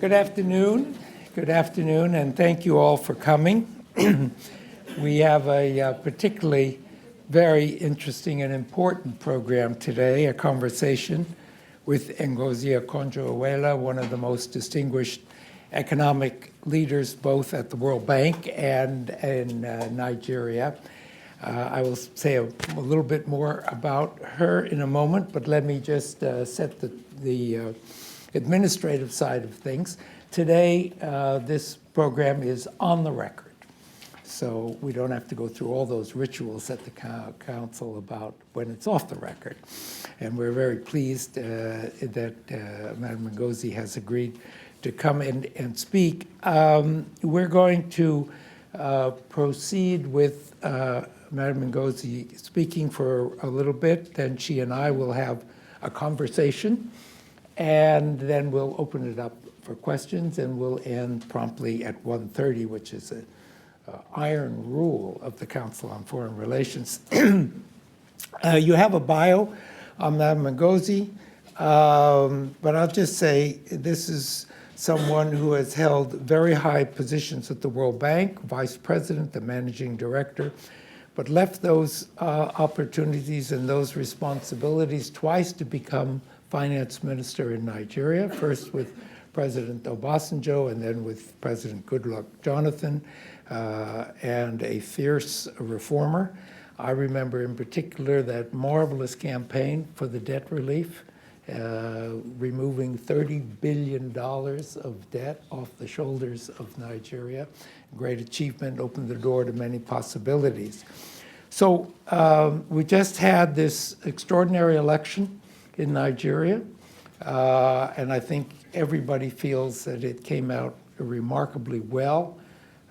Good afternoon. Good afternoon, and thank you all for coming. We have a particularly very interesting and important program today, a conversation with Ngozi Okonjo-Iweala, one of the most distinguished economic leaders both at the World Bank and in Nigeria. I will say a little bit more about her in a moment, but let me just set the administrative side of things. Today, this program is on the record, so we don't have to go through all those rituals at the council about when it's off the record. And we're very pleased that Madam Ngozi has agreed to come in and speak. We're going to proceed with Madam Ngozi speaking for a little bit, then she and I will have a conversation, and then we'll open it up for questions, and we'll end promptly at 1:30, which is an iron rule of the Council on Foreign Relations. You have a bio on Madam Ngozi, but I'll just say this is someone who has held very high positions at the World Bank, vice president, the managing director, but left those opportunities and those responsibilities twice to become finance minister in Nigeria, first with President Obasanjo and then with President Goodluck Jonathan, and a fierce reformer. I remember in particular that marvelous campaign for the debt relief, removing $30 billion of debt off the shoulders of Nigeria. Great achievement, opened the door to many possibilities. So we just had this extraordinary election in Nigeria, and I think everybody feels that it came out remarkably well.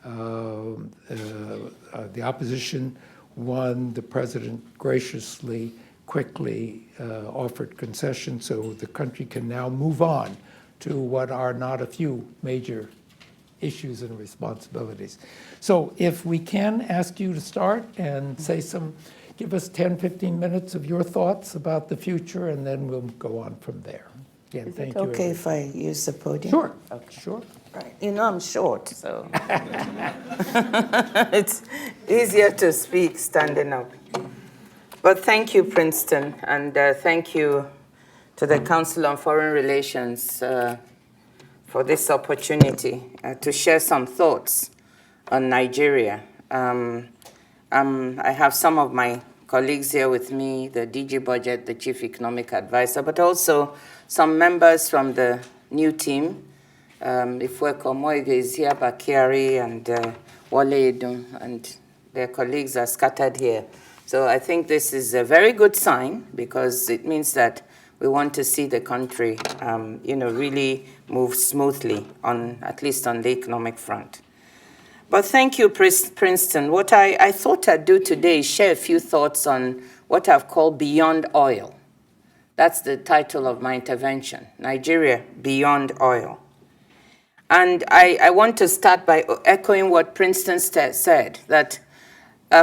The opposition won. The president graciously, quickly offered concessions, so the country can now move on to what are not a few major issues and responsibilities. So if we can ask you to start and give us 10, 15 minutes of your thoughts about the future, and then we'll go on from there. Again, thank you. Okay, if I use the podium? Sure. Okay. Sure. Right. You know, I'm short, so it's easier to speak standing up. But thank you, Princeton, and thank you to the Council on Foreign Relations for this opportunity to share some thoughts on Nigeria. I have some of my colleagues here with me, the DG Budget, the Chief Economic Advisor, but also some members from the new team. Ifweko Moige is here, Bakari and Wale Edun, and their colleagues are scattered here. So I think this is a very good sign, because it means that we want to see the country, really move smoothly at least on the economic front. But thank you, Princeton. What I thought I'd do today is share a few thoughts on what I've called Beyond Oil. That's the title of my intervention, Nigeria Beyond Oil. And I want to start by echoing what Princeton said, that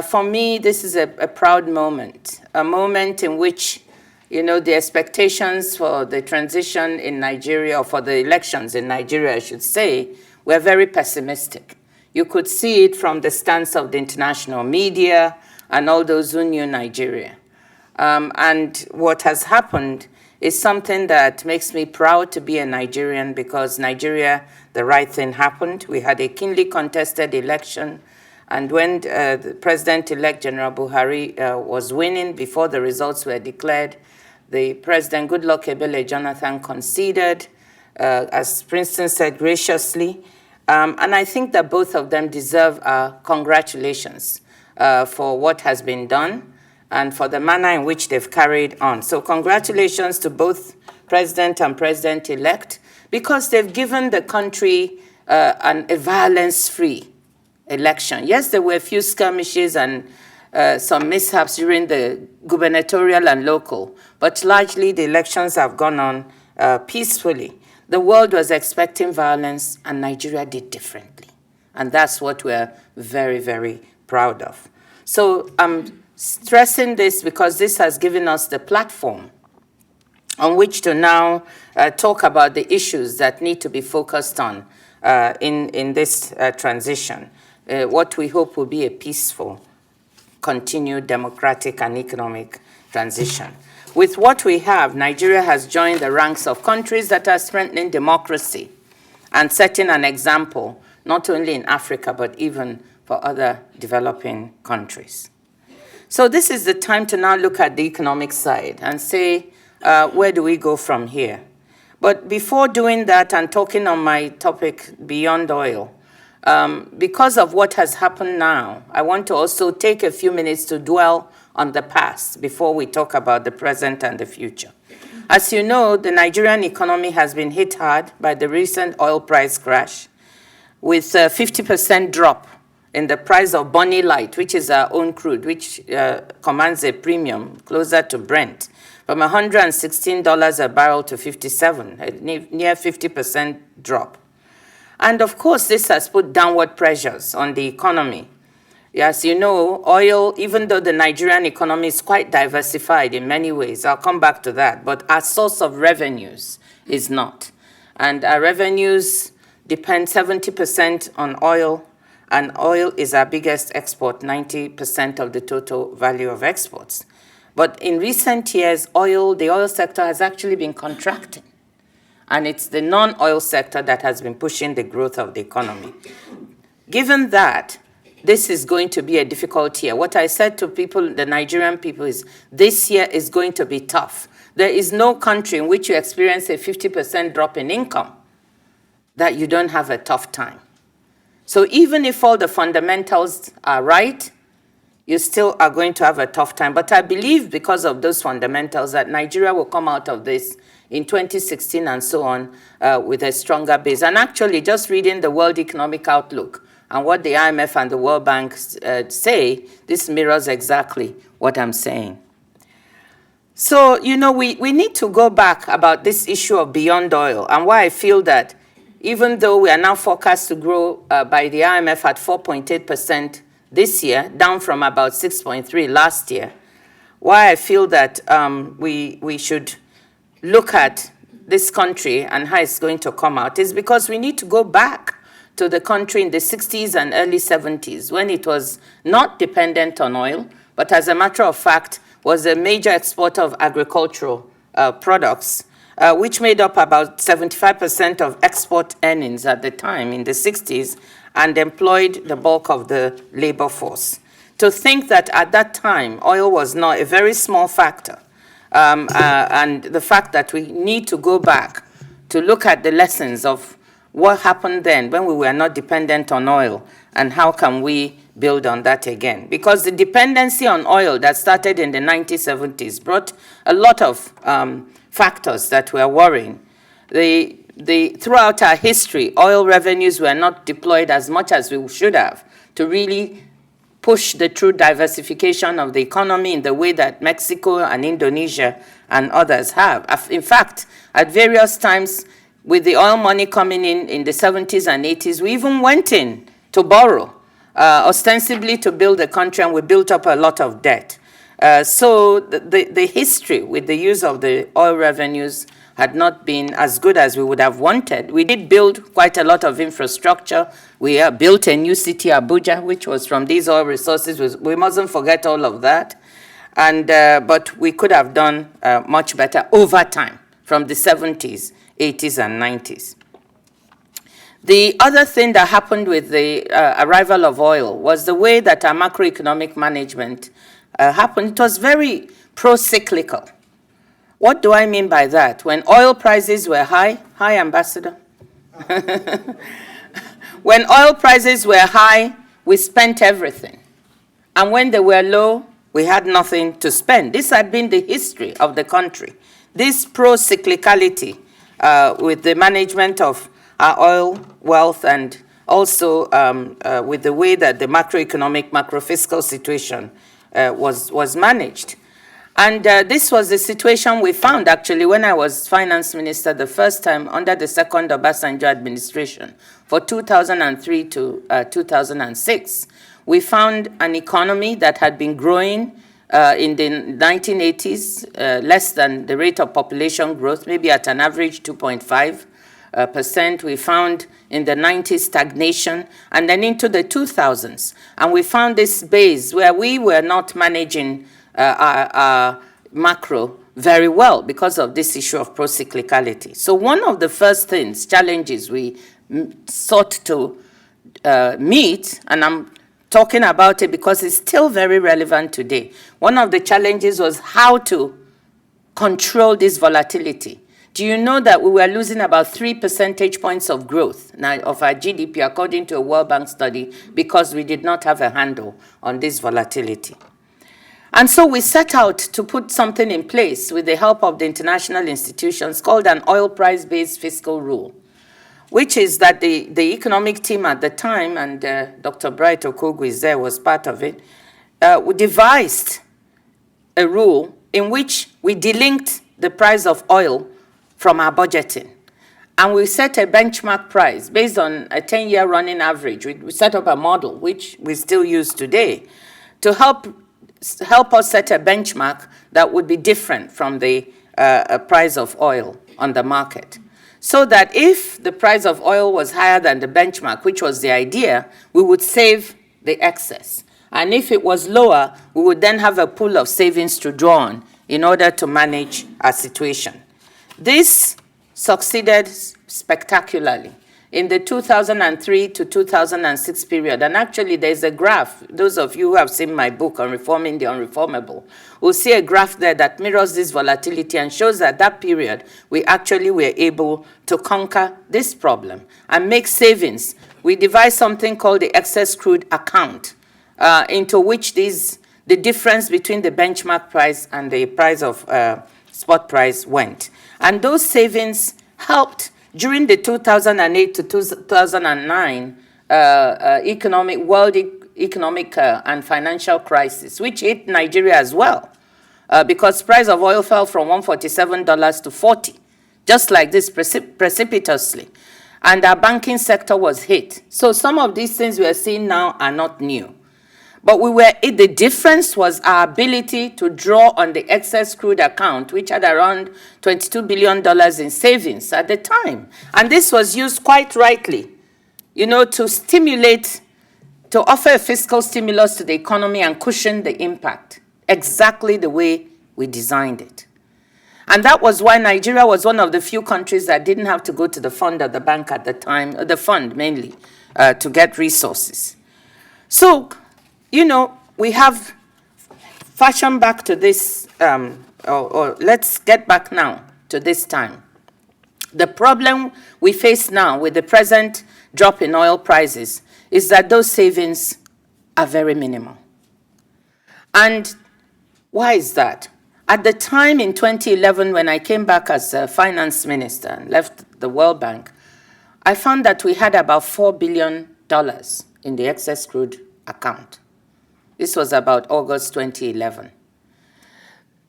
for me, this is a proud moment, a moment in which, the expectations for the transition in Nigeria, or for the elections in Nigeria, I should say, were very pessimistic. You could see it from the stance of the international media and all those who knew Nigeria. And what has happened is something that makes me proud to be a Nigerian, because Nigeria, the right thing happened. We had a keenly contested election. And when the President-elect General Buhari was winning before the results were declared, the President Goodluck Jonathan conceded, as Princeton said, graciously. And I think that both of them deserve congratulations for what has been done and for the manner in which they've carried on. So congratulations to both President and President-elect, because they've given the country a violence-free election. Yes, there were a few skirmishes and some mishaps during the gubernatorial and local, but largely the elections have gone on peacefully. The world was expecting violence, and Nigeria did differently. And that's what we're very, very proud of. So I'm stressing this because this has given us the platform on which to now talk about the issues that need to be focused on in this transition, what we hope will be a peaceful, continued democratic and economic transition. With what we have, Nigeria has joined the ranks of countries that are strengthening democracy and setting an example, not only in Africa, but even for other developing countries. So this is the time to now look at the economic side and say, where do we go from here? But before doing that and talking on my topic, beyond oil, because of what has happened now, I want to also take a few minutes to dwell on the past before we talk about the present and the future. As you know, the Nigerian economy has been hit hard by the recent oil price crash, with a 50% drop in the price of Bonny Light, which is our own crude, which commands a premium closer to Brent, from $116 a barrel to $57, a near 50% drop. And of course, this has put downward pressures on the economy. As you know, oil, even though the Nigerian economy is quite diversified in many ways, I'll come back to that, but our source of revenues is not. And our revenues depend 70% on oil, and oil is our biggest export, 90% of the total value of exports. But in recent years, the oil sector has actually been contracting. And it's the non-oil sector that has been pushing the growth of the economy. Given that, this is going to be a difficult year. What I said to people, the Nigerian people, is this year is going to be tough. There is no country in which you experience a 50% drop in income that you don't have a tough time. So even if all the fundamentals are right, you still are going to have a tough time. But I believe because of those fundamentals that Nigeria will come out of this in 2016 and so on with a stronger base. And actually, just reading the World Economic Outlook and what the IMF and the World Bank say, this mirrors exactly what I'm saying. So, you know, we need to go back about this issue of beyond oil and why I feel that even though we are now forecast to grow by the IMF at 4.8% this year, down from about 6.3 last year, why I feel that we should look at this country and how it's going to come out is because we need to go back to the country in the 60s and early 70s when it was not dependent on oil, but as a matter of fact, was a major exporter of agricultural products, which made up about 75% of export earnings at the time in the 60s and employed the bulk of the labor force. To think that at that time, oil was not a very small factor, and the fact that we need to go back to look at the lessons of what happened then when we were not dependent on oil and how can we build on that again. Because the dependency on oil that started in the 1970s brought a lot of factors that were worrying. Throughout our history, oil revenues were not deployed as much as we should have to really push the true diversification of the economy in the way that Mexico and Indonesia and others have. In fact, at various times, with the oil money coming in the 70s and 80s, we even went in to borrow, ostensibly to build the country, and we built up a lot of debt. So the history with the use of the oil revenues had not been as good as we would have wanted. We did build quite a lot of infrastructure. We built a new city, Abuja, which was from these oil resources. We mustn't forget all of that. And, but we could have done much better over time from the 70s, 80s, and 90s. The other thing that happened with the arrival of oil was the way that our macroeconomic management happened. It was very pro-cyclical. What do I mean by that? When oil prices were high, Ambassador? When oil prices were high, we spent everything. And when they were low, we had nothing to spend. This had been the history of the country. This pro-cyclicality with the management of our oil wealth and also with the way that the macroeconomic, macrofiscal situation was managed. And this was the situation we found, actually, when I was finance minister the first time under the second Obasanjo administration for 2003 to 2006. We found an economy that had been growing in the 1980s, less than the rate of population growth, maybe at an average 2.5%. We found in the 90s stagnation, and then into the 2000s. And we found this base where we were not managing our macro very well because of this issue of procyclicality. So one of the first challenges we sought to meet, and I'm talking about it because it's still very relevant today. One of the challenges was how to control this volatility. Do you know that we were losing about 3 percentage points of growth now of our GDP, according to a World Bank study, because we did not have a handle on this volatility? And so we set out to put something in place with the help of the international institutions called an oil price-based fiscal rule, which is that the economic team at the time, and Dr. Bright Okogwu is there, was part of it, we devised a rule in which we delinked the price of oil from our budgeting. And we set a benchmark price based on a 10-year running average. We set up a model, which we still use today, to help us set a benchmark that would be different from the price of oil on the market. So that if the price of oil was higher than the benchmark, which was the idea, we would save the excess. And if it was lower, we would then have a pool of savings to draw on in order to manage our situation. This succeeded spectacularly in the 2003 to 2006 period. And actually, there's a graph. Those of you who have seen my book on reforming the unreformable will see a graph there that mirrors this volatility and shows that that period, we actually were able to conquer this problem and make savings. We devised something called the excess crude account, into which the difference between the benchmark price and the price of spot price went. And those savings helped during the 2008 to 2009 world economic and financial crisis, which hit Nigeria as well, because price of oil fell from $147 to $40, just like this precipitously. And our banking sector was hit. So some of these things we are seeing now are not new. But the difference was our ability to draw on the excess crude account, which had around $22 billion in savings at the time. And this was used quite rightly, to stimulate, to offer a fiscal stimulus to the economy and cushion the impact, exactly the way we designed it. And that was why Nigeria was one of the few countries that didn't have to go to the fund at the bank at the time, the fund mainly, to get resources. So, we have fashioned back to this, or let's get back now to this time. The problem we face now with the present drop in oil prices is that those savings are very minimal. And why is that? At the time in 2011, when I came back as a finance minister and left the World Bank, I found that we had about $4 billion in the excess crude account. This was about August 2011.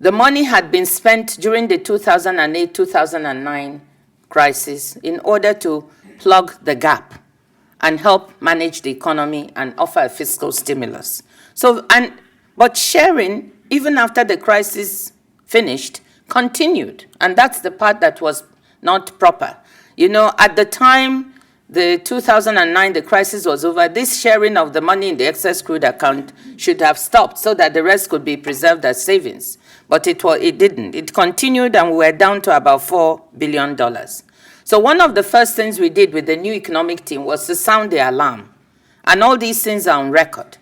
The money had been spent during the 2008-2009 crisis in order to plug the gap and help manage the economy and offer a fiscal stimulus. But sharing, even after the crisis finished, continued. And that's the part that was not proper. At the time, the 2009, the crisis was over, this sharing of the money in the excess crude account should have stopped so that the rest could be preserved as savings. But it didn't. It continued, and we were down to about $4 billion. So one of the first things we did with the new economic team was to sound the alarm. And all these things are on record.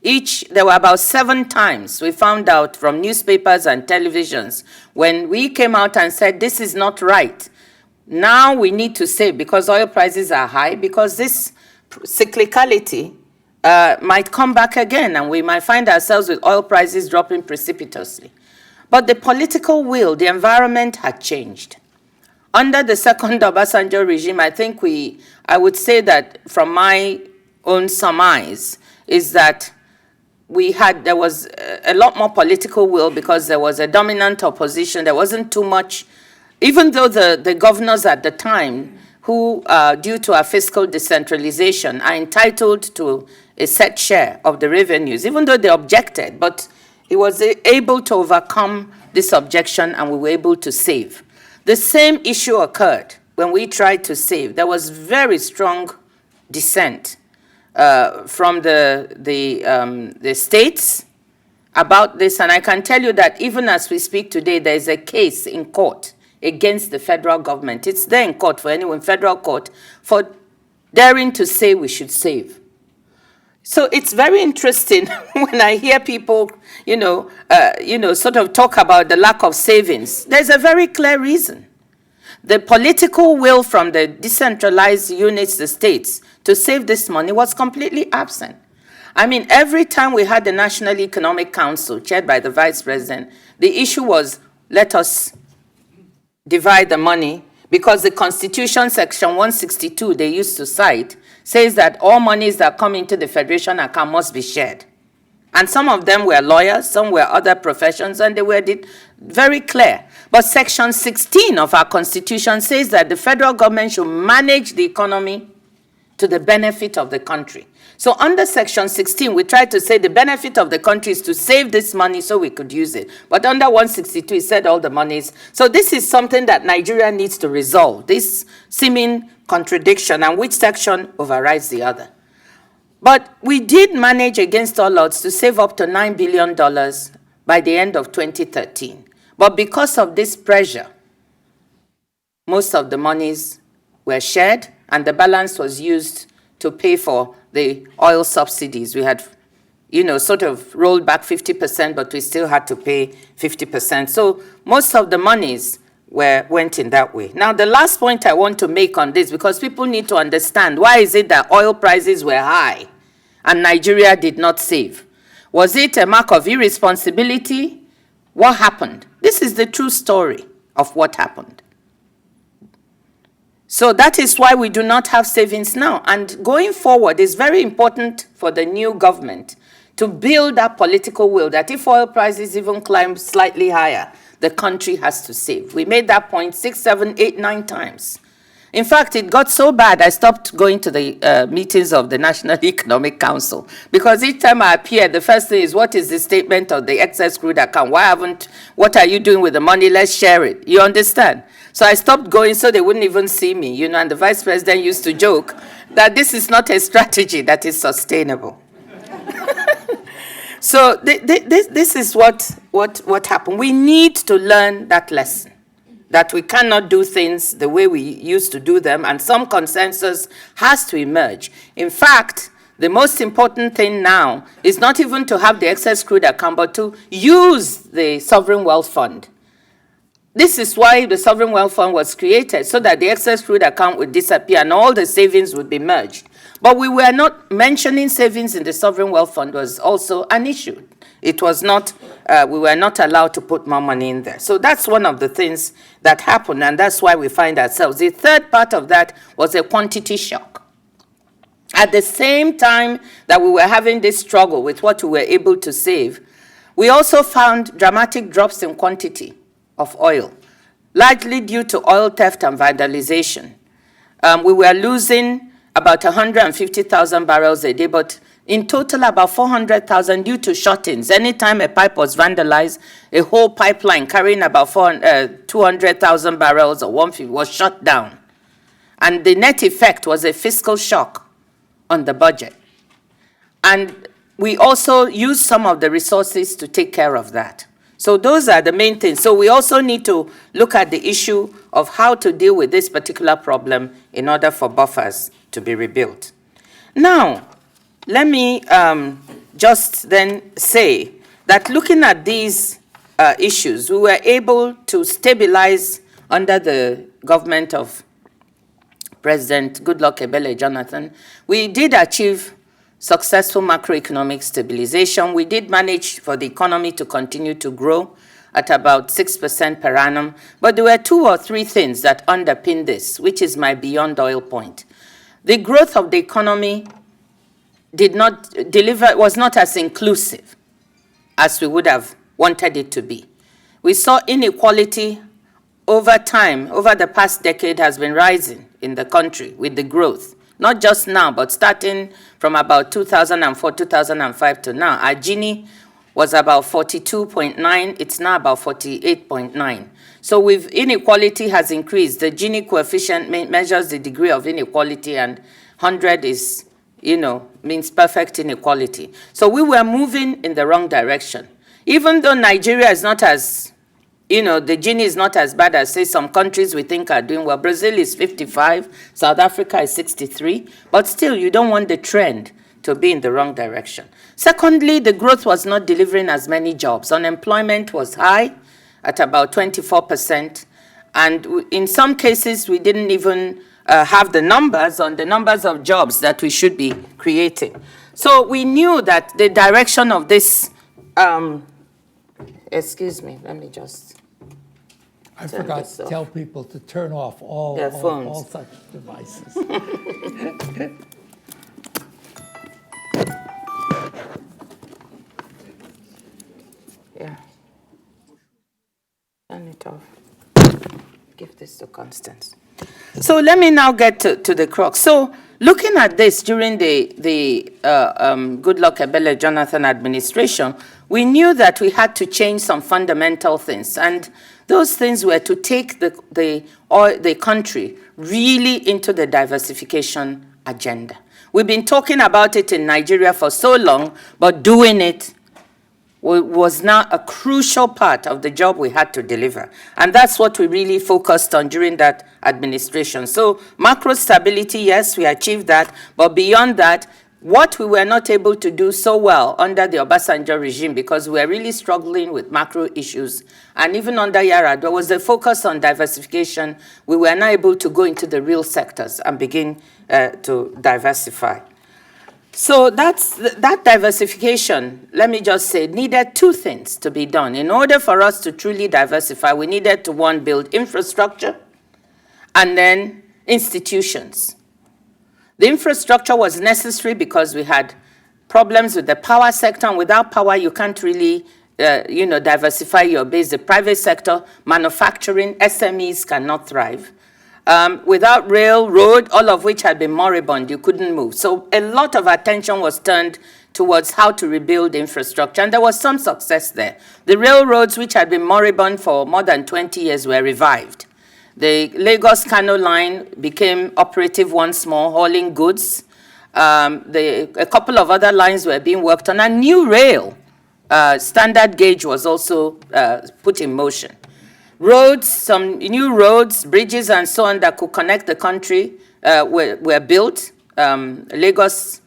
There were about 7 times we found out from newspapers and televisions when we came out and said, this is not right. Now we need to save because oil prices are high, because this cyclicality might come back again, and we might find ourselves with oil prices dropping precipitously. But the political will, the environment had changed. Under the second Obasanjo regime, I would say that from my own surmise, is that there was a lot more political will because there was a dominant opposition. There wasn't too much. Even though the governors at the time, who, due to our fiscal decentralization, are entitled to a set share of the revenues, even though they objected, but He was able to overcome this objection, and we were able to save. The same issue occurred when we tried to save. There was very strong dissent from the states about this, and I can tell you that even as we speak today, there is a case in court against the federal government. It's there in court for anyone, federal court, for daring to say we should save. So it's very interesting when I hear people, sort of talk about the lack of savings. There's a very clear reason. The political will from the decentralized units, the states, to save this money was completely absent. I mean, every time we had the National Economic Council, chaired by the Vice President, the issue was, let us divide the money, because the Constitution, Section 162, they used to cite, says that all monies that come into the Federation account must be shared. And some of them were lawyers, some were other professions, and they were very clear. But Section 16 of our Constitution says that the federal government should manage the economy to the benefit of the country. So under Section 16, we tried to say the benefit of the country is to save this money so we could use it. But under 162, it said all the monies. So this is something that Nigeria needs to resolve, this seeming contradiction, and which section overrides the other. But we did manage against all odds to save up to $9 billion by the end of 2013. But because of this pressure, most of the monies were shared, and the balance was used to pay for the oil subsidies. We had, sort of rolled back 50%, but we still had to pay 50%. So most of the monies went in that way. Now, the last point I want to make on this, because people need to understand, why is it that oil prices were high and Nigeria did not save? Was it a mark of irresponsibility? What happened? This is the true story of what happened. So that is why we do not have savings now. And going forward, it's very important for the new government to build that political will that if oil prices even climb slightly higher, the country has to save. We made that point 6, 7, 8, 9 times. In fact, it got so bad, I stopped going to the meetings of the National Economic Council, because each time I appeared, the first thing is, what is the statement of the excess crude account? What are you doing with the money? Let's share it. You understand? So I stopped going so they wouldn't even see me, and the Vice President used to joke that this is not a strategy that is sustainable. So this is what happened. We need to learn that lesson, that we cannot do things the way we used to do them, and some consensus has to emerge. In fact, the most important thing now is not even to have the excess crude account, but to use the Sovereign Wealth Fund. This is why the Sovereign Wealth Fund was created, so that the excess crude account would disappear and all the savings would be merged. But we were not mentioning savings in the Sovereign Wealth Fund was also an issue. It was not, we were not allowed to put more money in there. So that's one of the things that happened, and that's why we find ourselves. The third part of that was a quantity shock. At the same time that we were having this struggle with what we were able to save, we also found dramatic drops in quantity of oil, largely due to oil theft and vandalization. We were losing about 150,000 barrels a day, but in total about 400,000 due to shut-ins. Anytime a pipe was vandalized, a whole pipeline carrying about 200,000 barrels or 150 was shut down. And the net effect was a fiscal shock on the budget. And we also used some of the resources to take care of that. So those are the main things. So we also need to look at the issue of how to deal with this particular problem in order for buffers to be rebuilt. Now, let me just then say that looking at these issues, we were able to stabilize under the government of President Goodluck Ebele Jonathan. We did achieve successful macroeconomic stabilization. We did manage for the economy to continue to grow at about 6% per annum. But there were 2 or 3 things that underpin this, which is my beyond oil point. The growth of the economy was not as inclusive as we would have wanted it to be. We saw inequality over time, over the past decade, has been rising in the country with the growth. Not just now, but starting from about 2004, 2005 to now. Our Gini was about 42.9. It's now about 48.9. So inequality has increased. The Gini coefficient measures the degree of inequality, and 100 is, means perfect inequality. So we were moving in the wrong direction. Even though Nigeria is not as, the Gini is not as bad as, say, some countries we think are doing well. Brazil is 55, South Africa is 63, but still you don't want the trend to be in the wrong direction. Secondly, the growth was not delivering as many jobs. Unemployment was high at about 24%, and in some cases we didn't even have the numbers on the numbers of jobs that we should be creating. So we knew that the direction of this, excuse me, let me just I forgot to tell people to turn off all such devices. Yeah. Turn it off. Give this to Constance. So let me now get to the crux. So looking at this during the Goodluck Ebele Jonathan administration, we knew that we had to change some fundamental things. And those things were to take the country really into the diversification agenda. We've been talking about it in Nigeria for so long, but doing it was now a crucial part of the job we had to deliver. And that's what we really focused on during that administration. So macro stability, yes, we achieved that. But beyond that, what we were not able to do so well under the Obasanjo regime, because we were really struggling with macro issues, and even under Yar'Adua was the focus on diversification. We were not able to go into the real sectors and begin to diversify. So that diversification, let me just say, needed two things to be done. In order for us to truly diversify, we needed to, one, build infrastructure, and then institutions. The infrastructure was necessary because we had problems with the power sector, and without power, you can't really, diversify your base. The private sector, manufacturing, SMEs cannot thrive. Without railroad, all of which had been moribund, you couldn't move. So a lot of attention was turned towards how to rebuild infrastructure, and there was some success there. The railroads, which had been moribund for more than 20 years, were revived. The Lagos-Kano line became operative once more, hauling goods. A couple of other lines were being worked on, and new rail, standard gauge, was also put in motion. Roads, some new roads, bridges, and so on that could connect the country were built. The Lagos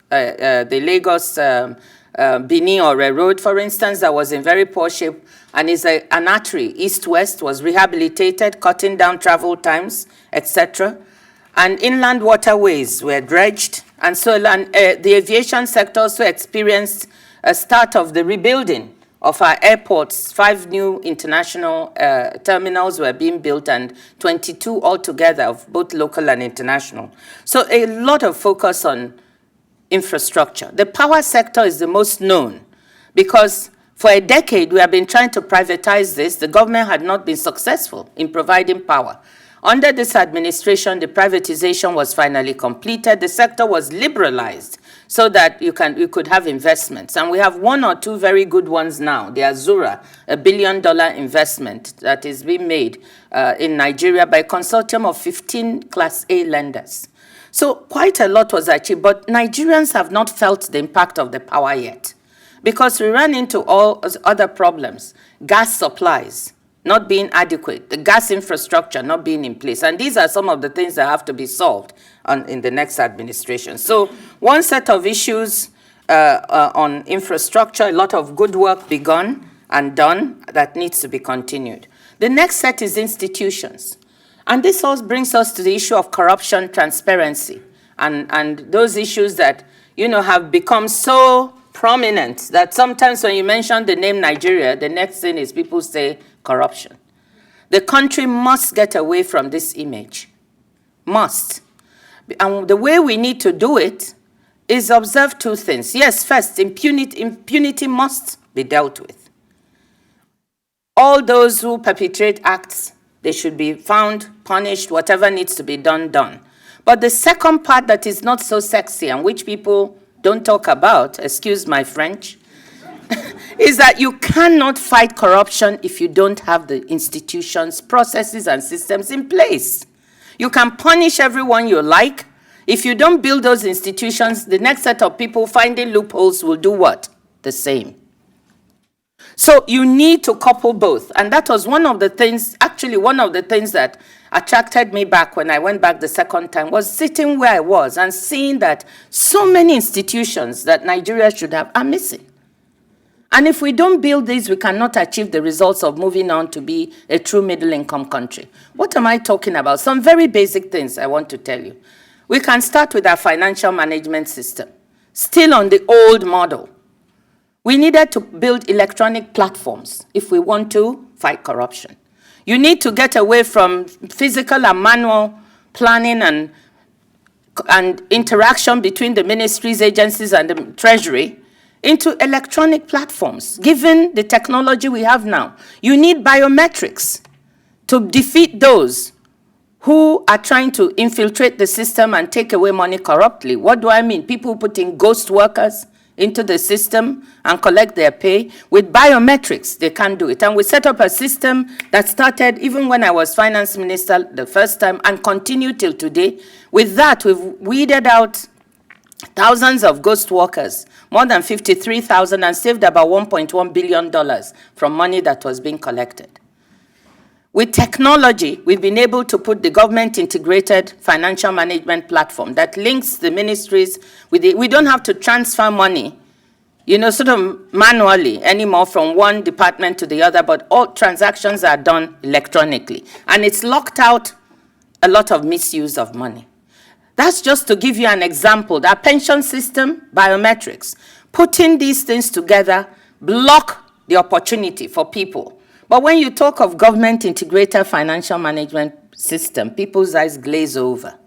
Benin or road, for instance, that was in very poor shape and is an artery, east-west, was rehabilitated, cutting down travel times, etc. And inland waterways were dredged. And so the aviation sector also experienced a start of the rebuilding of our airports. 5 new international terminals were being built, and 22 altogether of both local and international. So a lot of focus on infrastructure. The power sector is the most known because for a decade we have been trying to privatize this. The government had not been successful in providing power. Under this administration, the privatization was finally completed. The sector was liberalized so that you could have investments. And we have 1 or 2 very good ones now. The Azura, $1 billion investment that is being made in Nigeria by a consortium of 15 Class A lenders. So quite a lot was achieved, but Nigerians have not felt the impact of the power yet because we ran into all other problems. Gas supplies not being adequate, the gas infrastructure not being in place. And these are some of the things that have to be solved in the next administration. So one set of issues on infrastructure, a lot of good work begun and done that needs to be continued. The next set is institutions. And this also brings us to the issue of corruption, transparency, and those issues that, have become so prominent that sometimes when you mention the name Nigeria, the next thing is people say corruption. The country must get away from this image. Must. And the way we need to do it is observe 2 things. Yes, first, impunity must be dealt with. All those who perpetrate acts, they should be found, punished, whatever needs to be done, done. But the second part that is not so sexy and which people don't talk about, excuse my French, is that you cannot fight corruption if you don't have the institutions, processes, and systems in place. You can punish everyone you like. If you don't build those institutions, the next set of people finding loopholes will do what? The same. So you need to couple both. And that was one of the things that attracted me back when I went back the second time, was sitting where I was and seeing that so many institutions that Nigeria should have are missing. And if we don't build these, we cannot achieve the results of moving on to be a true middle-income country. What am I talking about? Some very basic things I want to tell you. We can start with our financial management system, still on the old model. We needed to build electronic platforms if we want to fight corruption. You need to get away from physical and manual planning and interaction between the ministries, agencies, and the treasury into electronic platforms. Given the technology we have now, you need biometrics to defeat those who are trying to infiltrate the system and take away money corruptly. What do I mean? People who put in ghost workers into the system and collect their pay. With biometrics, they can't do it. And we set up a system that started even when I was finance minister the first time and continued till today. With that, we've weeded out thousands of ghost workers, more than 53,000, and saved about $1.1 billion from money that was being collected. With technology, we've been able to put the government-integrated financial management platform that links the ministries with the, we don't have to transfer money, sort of manually anymore from one department to the other, but all transactions are done electronically. And it's locked out a lot of misuse of money. That's just to give you an example. Our pension system, biometrics, putting these things together block the opportunity for people. But when you talk of government-integrated financial management system, people's eyes glaze over.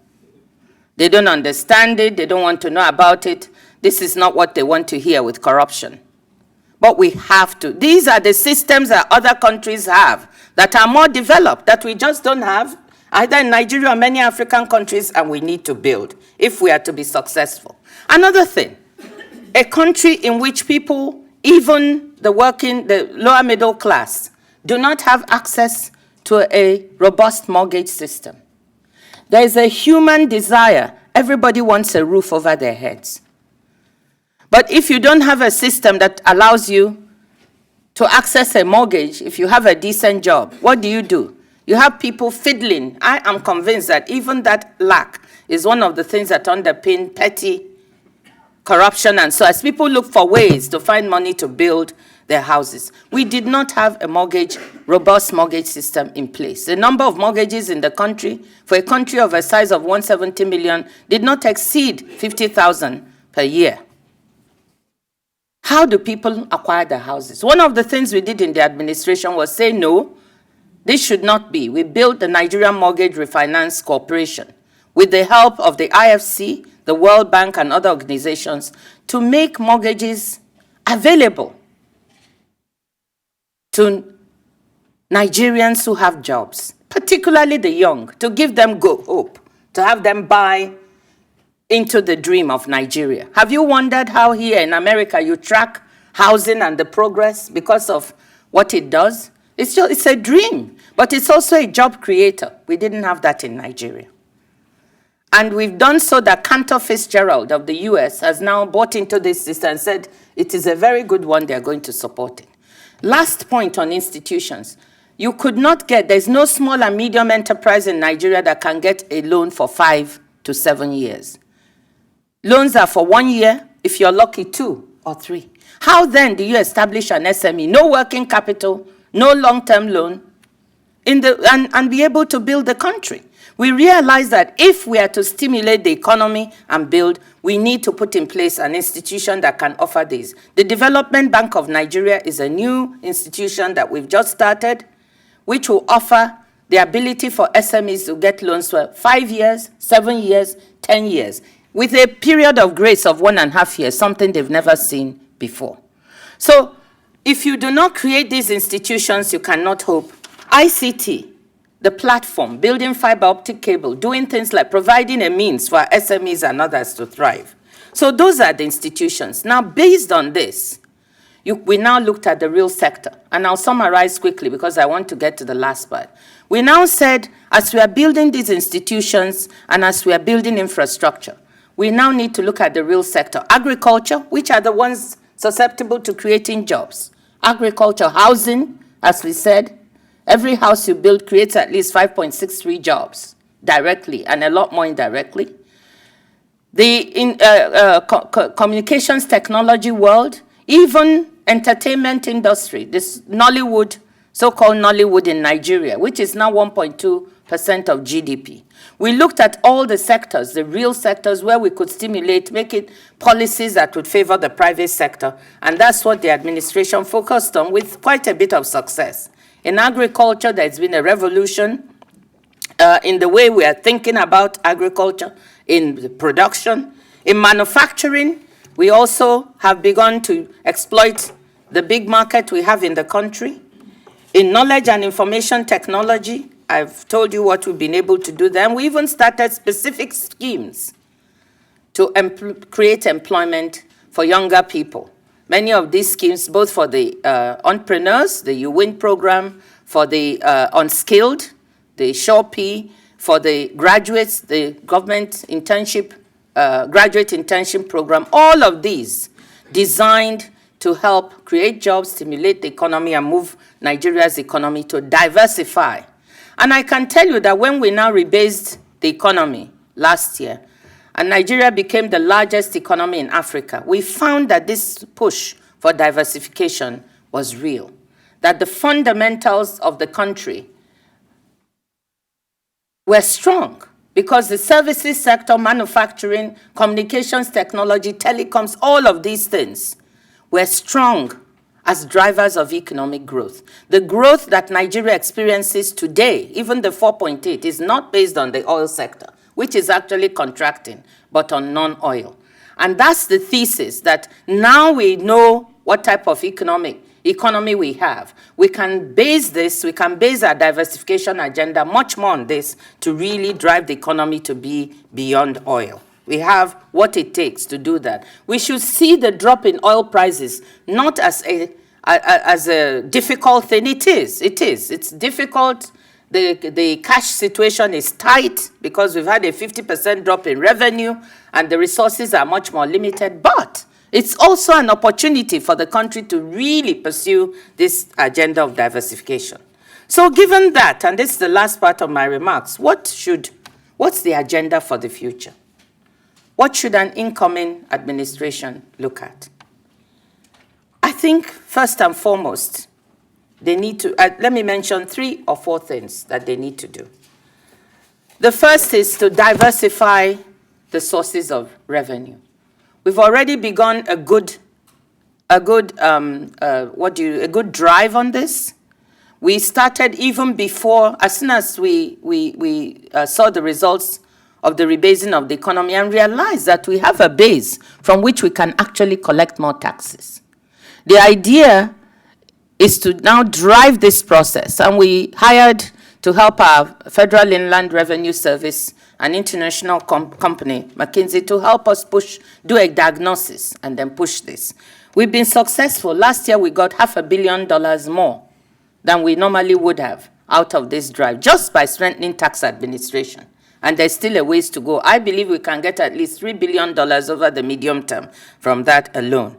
They don't understand it. They don't want to know about it. This is not what they want to hear with corruption. But we have to. These are the systems that other countries have that are more developed, that we just don't have, either in Nigeria or many African countries, and we need to build if we are to be successful. Another thing, a country in which people, even the lower middle class, do not have access to a robust mortgage system. There is a human desire. Everybody wants a roof over their heads. But if you don't have a system that allows you to access a mortgage, if you have a decent job, what do? You have people fiddling. I am convinced that even that lack is one of the things that underpin petty corruption. And so as people look for ways to find money to build their houses, we did not have a robust mortgage system in place. The number of mortgages in the country, for a country of a size of 170 million, did not exceed 50,000 per year. How do people acquire their houses? One of the things we did in the administration was say, no, this should not be. We built the Nigerian Mortgage Refinance Corporation with the help of the IFC, the World Bank, and other organizations to make mortgages available to Nigerians who have jobs, particularly the young, to give them hope, to have them buy into the dream of Nigeria. Have you wondered how here in America you track housing and the progress because of what it does? It's a dream, but it's also a job creator. We didn't have that in Nigeria. And we've done so that Cantor Fitzgerald of the US has now bought into this system and said it is a very good one, they're going to support it. Last point on institutions. You could not there's no small and medium enterprise in Nigeria that can get a loan for 5 to 7 years. Loans are for 1 year, if you're lucky 2 or 3. How then do you establish an SME? No working capital, no long-term loan, and be able to build the country? We realize that if we are to stimulate the economy and build, we need to put in place an institution that can offer this. The Development Bank of Nigeria is a new institution that we've just started, which will offer the ability for SMEs to get loans for 5 years, 7 years, 10 years, with a period of grace of 1.5 years, something they've never seen before. So if you do not create these institutions, you cannot hope. ICT, the platform, building fiber optic cable, doing things like providing a means for SMEs and others to thrive. So those are the institutions. Now, based on this, we now looked at the real sector. And I'll summarize quickly because I want to get to the last part. We now said, as we are building these institutions and as we are building infrastructure, we now need to look at the real sector. Agriculture, which are the ones susceptible to creating jobs. Agriculture, housing, as we said, every house you build creates at least 5.63 jobs directly and a lot more indirectly. The communications technology world, even entertainment industry, this Nollywood, so-called Nollywood in Nigeria, which is now 1.2% of GDP. We looked at all the sectors, the real sectors where we could stimulate, make it policies that would favor the private sector, and that's what the administration focused on with quite a bit of success. In agriculture, there's been a revolution in the way we are thinking about agriculture, in the production. In manufacturing, we also have begun to exploit the big market we have in the country. In knowledge and information technology, I've told you what we've been able to do there. And we even started specific schemes to create employment for younger people. Many of these schemes, both for the entrepreneurs, the You-Win program, for the unskilled, the SureP, for the graduates, the government internship, graduate internship program, all of these designed to help create jobs, stimulate the economy, and move Nigeria's economy to diversify. And I can tell you that when we now rebased the economy last year, and Nigeria became the largest economy in Africa, we found that this push for diversification was real, that the fundamentals of the country were strong because the services sector, manufacturing, communications technology, telecoms, all of these things were strong as drivers of economic growth. The growth that Nigeria experiences today, even the 4.8, is not based on the oil sector, which is actually contracting, but on non-oil. And that's the thesis, that now we know what type of economy we have. We can base this, we can base our diversification agenda much more on this to really drive the economy to be beyond oil. We have what it takes to do that. We should see the drop in oil prices not as a difficult thing. It is. It's difficult. The cash situation is tight because we've had a 50% drop in revenue and the resources are much more limited. But it's also an opportunity for the country to really pursue this agenda of diversification. So given that, and this is the last part of my remarks, what's the agenda for the future? What should an incoming administration look at? I think, first and foremost, they need to, let me mention 3 or 4 things that they need to do. The first is to diversify the sources of revenue. We've already begun a good drive on this. We started even before, as soon as we saw the results of the rebasing of the economy and realized that we have a base from which we can actually collect more taxes. The idea is to now drive this process, and we hired to help our Federal Inland Revenue Service, an international company, McKinsey, to help us do a diagnosis and then push this. We've been successful. Last year, we got $500 million more than we normally would have out of this drive, just by strengthening tax administration. And there's still a ways to go. I believe we can get at least $3 billion over the medium term from that alone.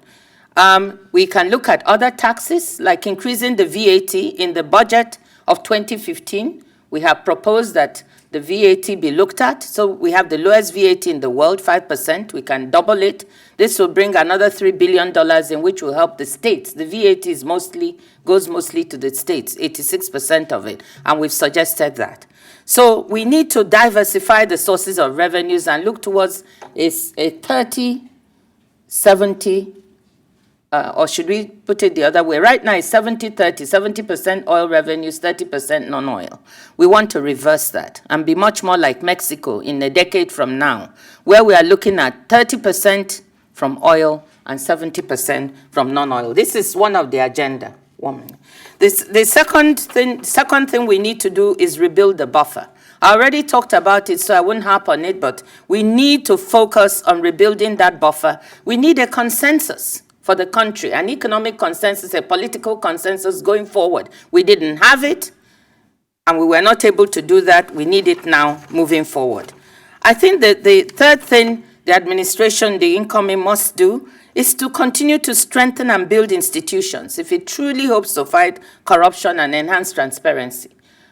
We can look at other taxes, like increasing the VAT. In the budget of 2015, we have proposed that the VAT be looked at. So we have the lowest VAT in the world, 5%. We can double it. This will bring another $3 billion in which will help the states. The VAT is goes mostly to the states, 86% of it, and we've suggested that. So we need to diversify the sources of revenues and look towards a 30-70, or should we put it the other way? Right now it's 70-30, 70% oil revenues, 30% non-oil. We want to reverse that and be much more like Mexico in a decade from now, where we are looking at 30% from oil and 70% from non-oil. This is one of the agenda. The second thing we need to do is rebuild the buffer. I already talked about it, so I won't harp on it, but we need to focus on rebuilding that buffer. We need a consensus for the country, an economic consensus, a political consensus going forward. We didn't have it, and we were not able to do that. We need it now moving forward. I think that the third thing the administration, the incoming, must do is to continue to strengthen and build institutions if it truly hopes to fight corruption and enhance transparency.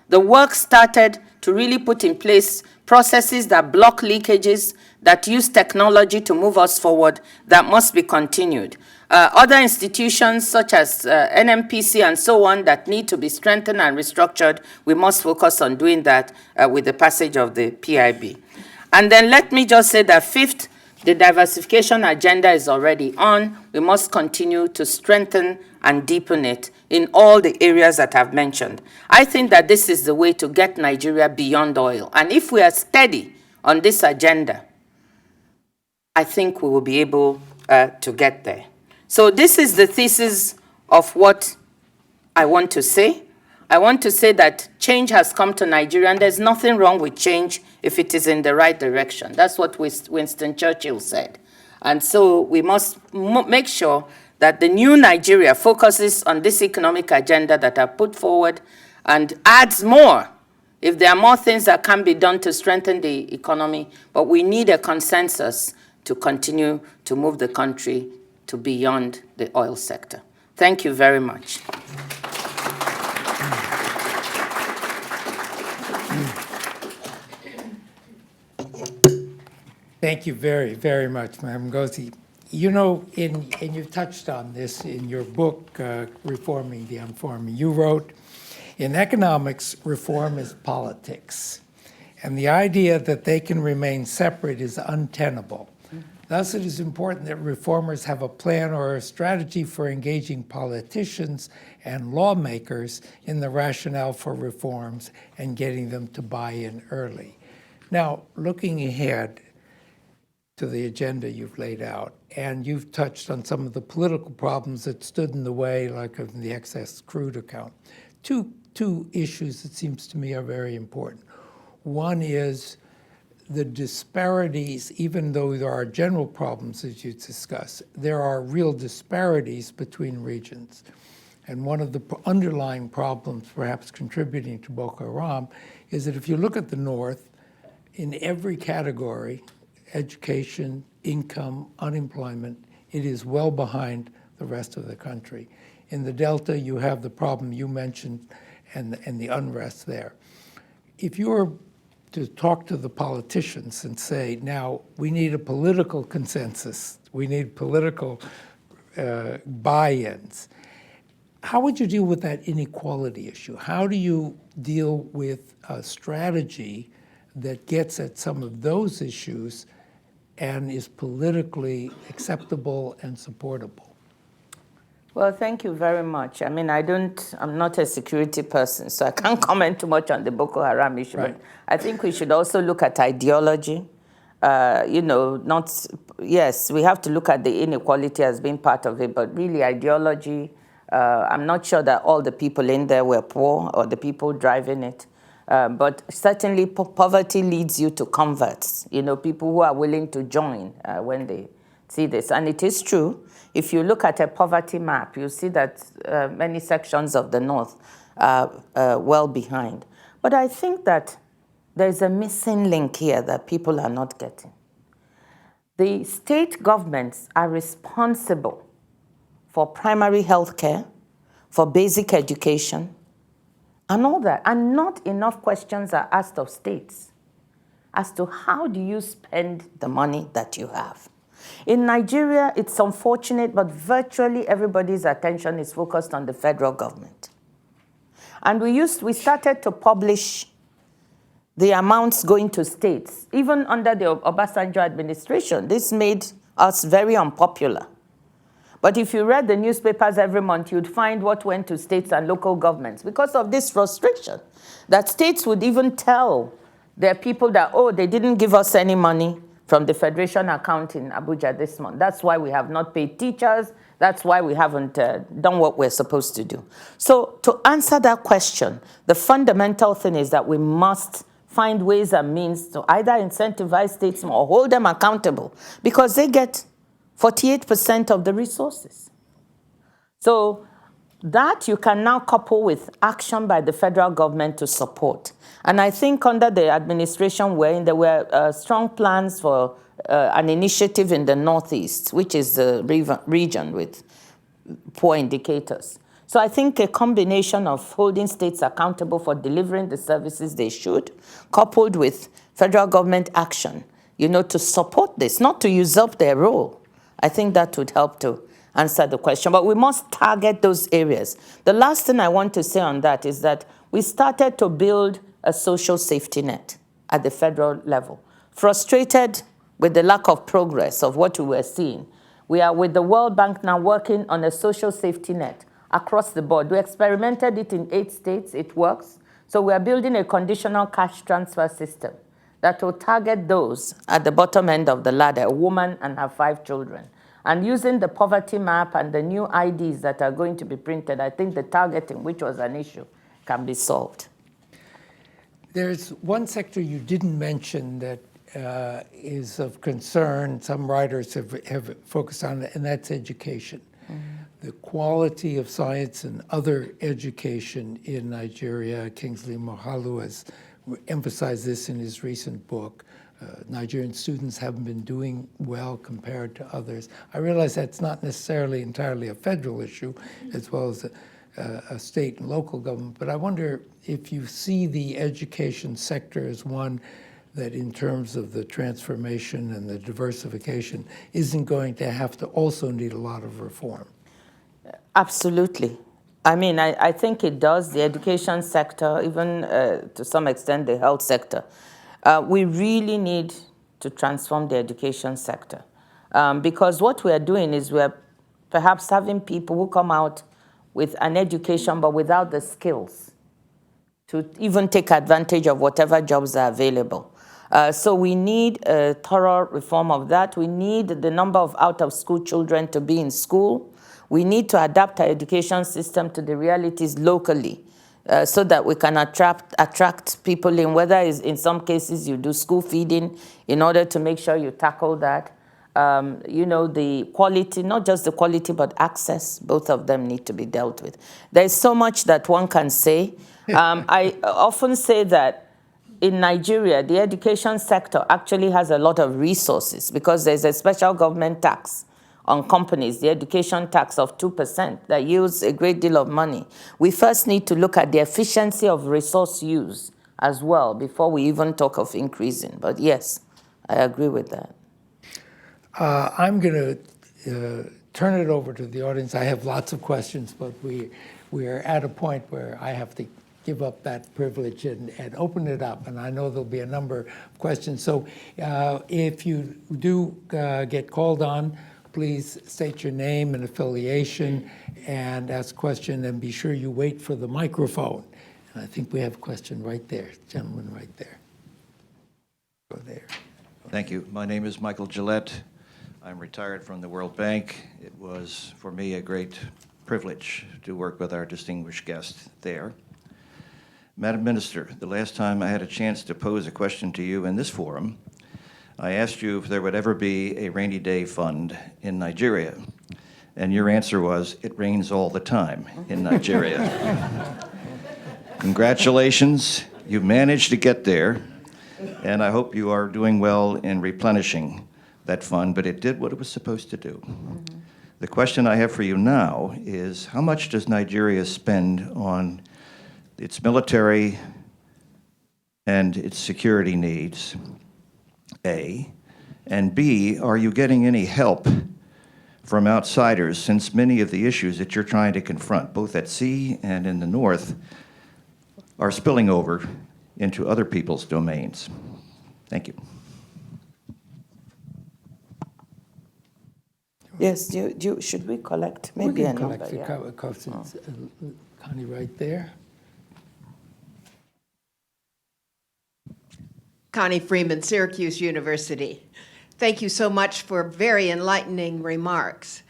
The work started to really put in place processes that block leakages, that use technology to move us forward, that must be continued. Other institutions such as NMPC and so on that need to be strengthened and restructured, we must focus on doing that with the passage of the PIB. And then let me just say that fifth, the diversification agenda is already on. We must continue to strengthen and deepen it in all the areas that I've mentioned. I think that this is the way to get Nigeria beyond oil. And if we are steady on this agenda, I think we will be able to get there. So this is the thesis of what I want to say. I want to say that change has come to Nigeria, and there's nothing wrong with change if it is in the right direction. That's what Winston Churchill said. And so we must make sure that the new Nigeria focuses on this economic agenda that I put forward and adds more if there are more things that can be done to strengthen the economy. But we need a consensus to continue to move the country to beyond the oil sector. Thank you very much. Thank you very, very much, Madam Ngozi. You know, and you touched on this in your book, Reforming the Unforming. You wrote, in economics, reform is politics, and the idea that they can remain separate is untenable. Thus, it is important that reformers have a plan or a strategy for engaging politicians and lawmakers in the rationale for reforms and getting them to buy in early. Now, looking ahead to the agenda you've laid out, and you've touched on some of the political problems that stood in the way, like of the excess crude account. Two issues that seems to me are very important. One is the disparities, even though there are general problems as you discuss, there are real disparities between regions. And one of the underlying problems, perhaps contributing to Boko Haram, is that if you look at the North, in every category, education, income, unemployment, it is well behind the rest of the country. In the Delta, you have the problem you mentioned and the unrest there. If you were to talk to the politicians and say, now, we need a political consensus, we need political buy-ins, how would you deal with that inequality issue? How do you deal with a strategy that gets at some of those issues and is politically acceptable and supportable? Well, thank you very much. I mean, I'm not a security person, so I can't comment too much on the Boko Haram issue. Right. But I think we should also look at ideology. Yes, we have to look at the inequality as being part of it, but really ideology, I'm not sure that all the people in there were poor or the people driving it. But certainly poverty leads you to converts, people who are willing to join when they see this. And it is true. If you look at a poverty map, you see that many sections of the North are well behind. But I think that there's a missing link here that people are not getting. The state governments are responsible for primary health care, for basic education, and all that. And not enough questions are asked of states as to how do you spend the money that you have. In Nigeria, it's unfortunate, but virtually everybody's attention is focused on the federal government. And we started to publish the amounts going to states, even under the Obasanjo administration. This made us very unpopular. But if you read the newspapers every month, you'd find what went to states and local governments because of this frustration, that states would even tell their people that, oh, they didn't give us any money from the Federation account in Abuja this month. That's why we have not paid teachers. That's why we haven't done what we're supposed to do. So to answer that question, the fundamental thing is that we must find ways and means to either incentivize states or hold them accountable, because they get 48% of the resources. So that you can now couple with action by the federal government to support. And I think under the administration we're in, there were strong plans for an initiative in the Northeast, which is the region with poor indicators. So I think a combination of holding states accountable for delivering the services they should, coupled with federal government action, to support this, not to usurp their role. I think that would help to answer the question. But we must target those areas. The last thing I want to say on that is that we started to build a social safety net at the federal level. Frustrated with the lack of progress of what we were seeing, we are with the World Bank now working on a social safety net across the board. We experimented it in 8 states. It works. So we are building a conditional cash transfer system that will target those at the bottom end of the ladder, a woman and her 5 children. And using the poverty map and the new IDs that are going to be printed, I think the targeting, which was an issue, can be solved. There's one sector you didn't mention that is of concern. Some writers have focused on it, and that's education. The quality of science and other education in Nigeria. Kingsley Moghalu has emphasized this in his recent book. Nigerian students haven't been doing well compared to others. I realize that's not necessarily entirely a federal issue, as well as a state and local government, but I wonder if you see the education sector as one that, in terms of the transformation and the diversification, isn't going to have to also need a lot of reform. Absolutely. I mean, I think it does. The education sector, even to some extent the health sector. We really need to transform the education sector because what we are doing is we are perhaps having people who come out with an education but without the skills to even take advantage of whatever jobs are available. So we need a thorough reform of that. We need the number of out-of-school children to be in school. We need to adapt our education system to the realities locally so that we can attract people in, whether it's in some cases you do school feeding in order to make sure you tackle that. The quality, not just the quality, but access, both of them need to be dealt with. There's so much that one can say. I often say that in Nigeria, the education sector actually has a lot of resources because there's a special government tax on companies, the education tax of 2% that yields a great deal of money. We first need to look at the efficiency of resource use as well before we even talk of increasing. But yes, I agree with that. I'm going to turn it over to the audience. I have lots of questions, but we are at a point where I have to give up that privilege and open it up. And I know there'll be a number of questions. So if you do get called on, please state your name and affiliation and ask a question, and be sure you wait for the microphone. And I think we have a question right there, gentleman right there. Go there. Thank you. My name is Michael Gillette. I'm retired from the World Bank. It was, for me, a great privilege to work with our distinguished guest there. Madam Minister, the last time I had a chance to pose a question to you in this forum, I asked you if there would ever be a rainy day fund in Nigeria, and your answer was, it rains all the time in Nigeria. Congratulations, you managed to get there, and I hope you are doing well in replenishing that fund, but it did what it was supposed to do. The question I have for you now is, how much does Nigeria spend on its military and its security needs? A, and B, are you getting any help from outsiders, since many of the issues that you're trying to confront, both at sea and in the north, are spilling over into other people's domains? Thank you. Yes, should we collect maybe a number? We can collect the questions. Connie, right there. Connie Freeman, Syracuse University. Thank you so much for very enlightening remarks.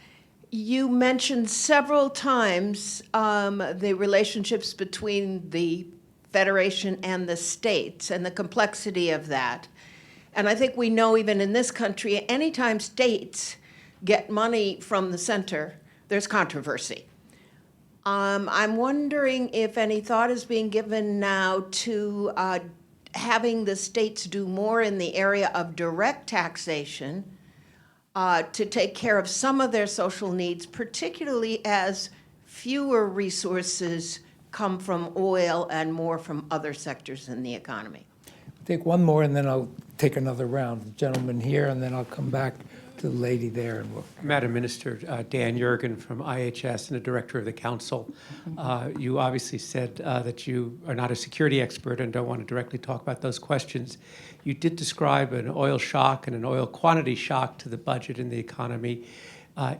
You mentioned several times the relationships between the Federation and the states and the complexity of that. And I think we know even in this country, anytime states get money from the center, there's controversy. I'm wondering if any thought is being given now to having the states do more in the area of direct taxation to take care of some of their social needs, particularly as fewer resources come from oil and more from other sectors in the economy. Take one more, and then I'll take another round. The gentleman here, and then I'll come back to the lady there. And we'll... Madam Minister, Dan Yergin from IHS and the Director of the Council. You obviously said that you are not a security expert and don't want to directly talk about those questions. You did describe an oil shock and an oil quantity shock to the budget and the economy.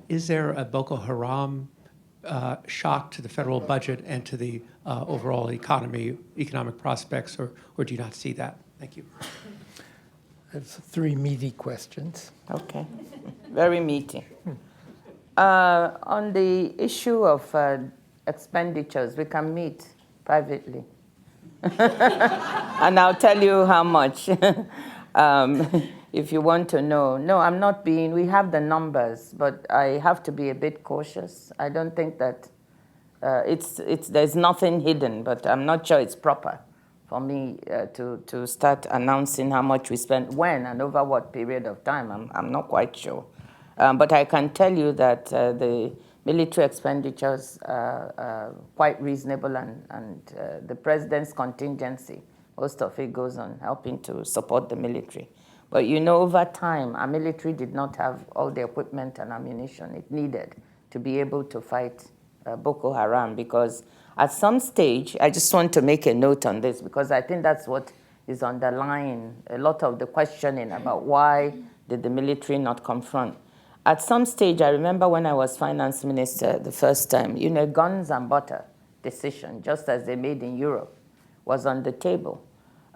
Is there a Boko Haram shock to the federal budget and to the overall economic prospects, or do you not see that? Thank you. That's 3 meaty questions. Okay, very meaty. On the issue of expenditures, we can meet privately. And I'll tell you how much if you want to know. No, I'm not being, we have the numbers, but I have to be a bit cautious. I don't think that there's nothing hidden, but I'm not sure it's proper for me to start announcing how much we spent, when, and over what period of time. I'm not quite sure. But I can tell you that the military expenditures are quite reasonable, and the president's contingency, most of it goes on helping to support the military. But you know, over time, our military did not have all the equipment and ammunition it needed to be able to fight Boko Haram, because at some stage, I just want to make a note on this, because I think that's what is underlying a lot of the questioning about why did the military not confront. At some stage, I remember when I was finance minister the first time, you know, guns and butter decision, just as they made in Europe, was on the table.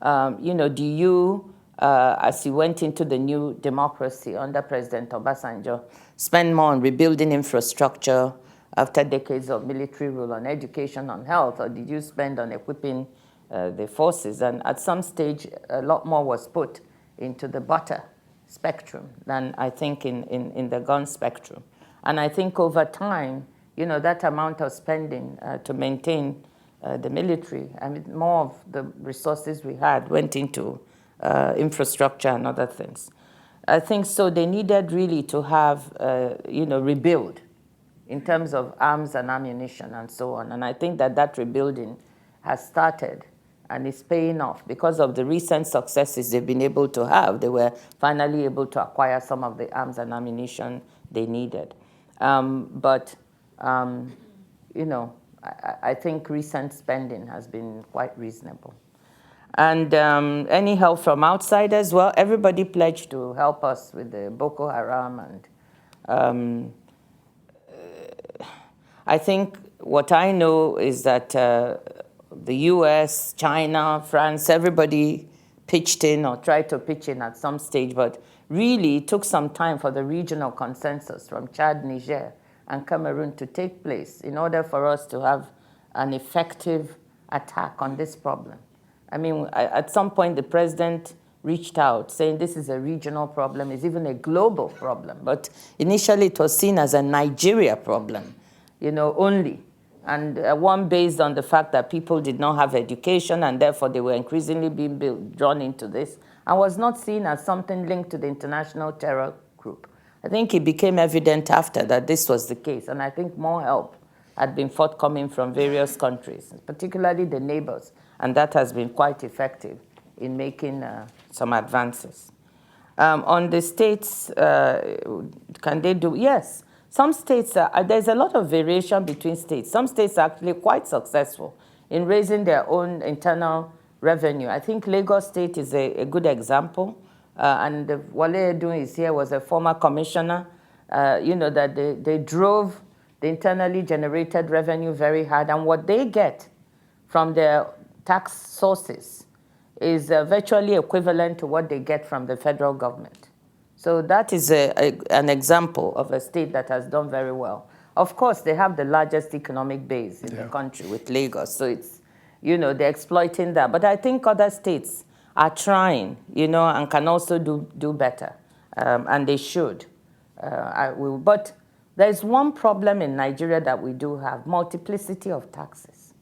You know, do you, as you went into the new democracy under President Obasanjo, spend more on rebuilding infrastructure after decades of military rule, on education, on health, or did you spend on equipping the forces? And at some stage, a lot more was put into the butter spectrum than I think in the gun spectrum. And I think over time, you know, that amount of spending to maintain the military, I mean, more of the resources we had went into infrastructure and other things. I think so they needed really to have, you know, rebuild in terms of arms and ammunition and so on. And I think that rebuilding has started and is paying off because of the recent successes they've been able to have. They were finally able to acquire some of the arms and ammunition they needed. But you know, I think recent spending has been quite reasonable. And any help from outside as well, everybody pledged to help us with the Boko Haram. And I think what I know is that the US, China, France, everybody pitched in or tried to pitch in at some stage, but really it took some time for the regional consensus from Chad, Niger, and Cameroon to take place in order for us to have an effective attack on this problem. I mean, at some point the president reached out saying this is a regional problem, it's even a global problem, but initially it was seen as a Nigeria problem, you know, only. And one based on the fact that people did not have education and therefore they were increasingly being drawn into this, and was not seen as something linked to the international terror group. I think it became evident after that this was the case, and I think more help had been forthcoming from various countries, particularly the neighbors, and that has been quite effective in making some advances. On the states, can they do? Yes. Some states, there's a lot of variation between states. Some states are actually quite successful in raising their own internal revenue. I think Lagos State is a good example. And Wale Edun is here, was a former commissioner. You know, that they drove the internally generated revenue very hard. And what they get from their tax sources is virtually equivalent to what they get from the federal government. So that is an example of a state that has done very well. Of course, they have the largest economic base in the country with Lagos. So it's, you know, they're exploiting that. But I think other states are trying, you know, and can also do better. And they should. But there's one problem in Nigeria that we do have: multiplicity of taxes.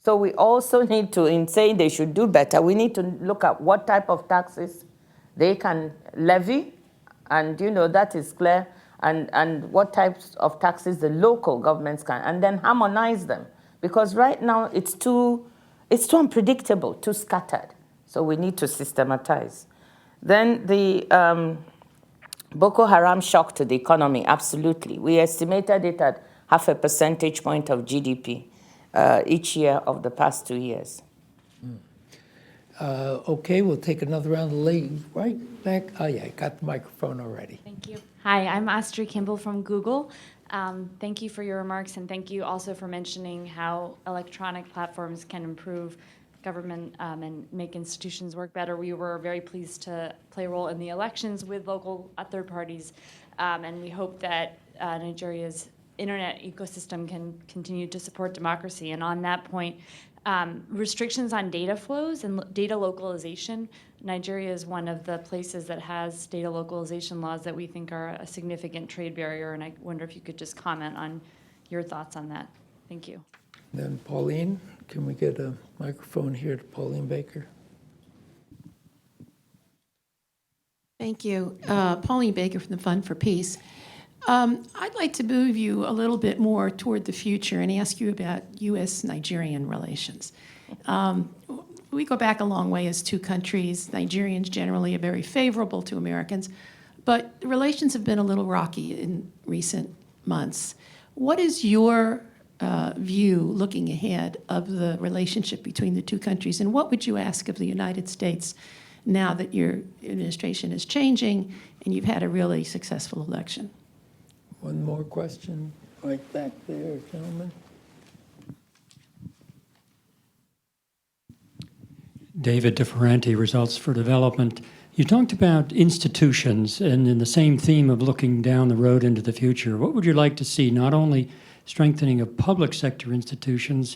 So we also need to, in saying they should do better, we need to look at what type of taxes they can levy, and that is clear, and what types of taxes the local governments can, and then harmonize them. Because right now it's too unpredictable, too scattered. So we need to systematize. Then the Boko Haram shock to the economy, absolutely. We estimated it at 0.5 percentage point of GDP each year of the past 2 years. Okay, we'll take another round. The lady right back. Oh, yeah, got the microphone already. Thank you. Hi, I'm Astrid Kimball from Google. Thank you for your remarks, and thank you also for mentioning how electronic platforms can improve government and make institutions work better. We were very pleased to play a role in the elections with local third parties, and we hope that Nigeria's internet ecosystem can continue to support democracy. And on that point, restrictions on data flows and data localization. Nigeria is one of the places that has data localization laws that we think are a significant trade barrier, and I wonder if you could just comment on your thoughts on that. Thank you. Then Pauline, can we get a microphone here to Pauline Baker? Thank you. Pauline Baker from the Fund for Peace. I'd like to move you a little bit more toward the future and ask you about U.S.-Nigerian relations. We go back a long way as two countries. Nigerians generally are very favorable to Americans, but relations have been a little rocky in recent months. What is your view, looking ahead, of the relationship between the two countries, and what would you ask of the United States now that your administration is changing and you've had a really successful election? One more question, right back there, gentlemen. David DeFerranti, Results for Development. You talked about institutions, and in the same theme of looking down the road into the future, what would you like to see, not only strengthening of public sector institutions,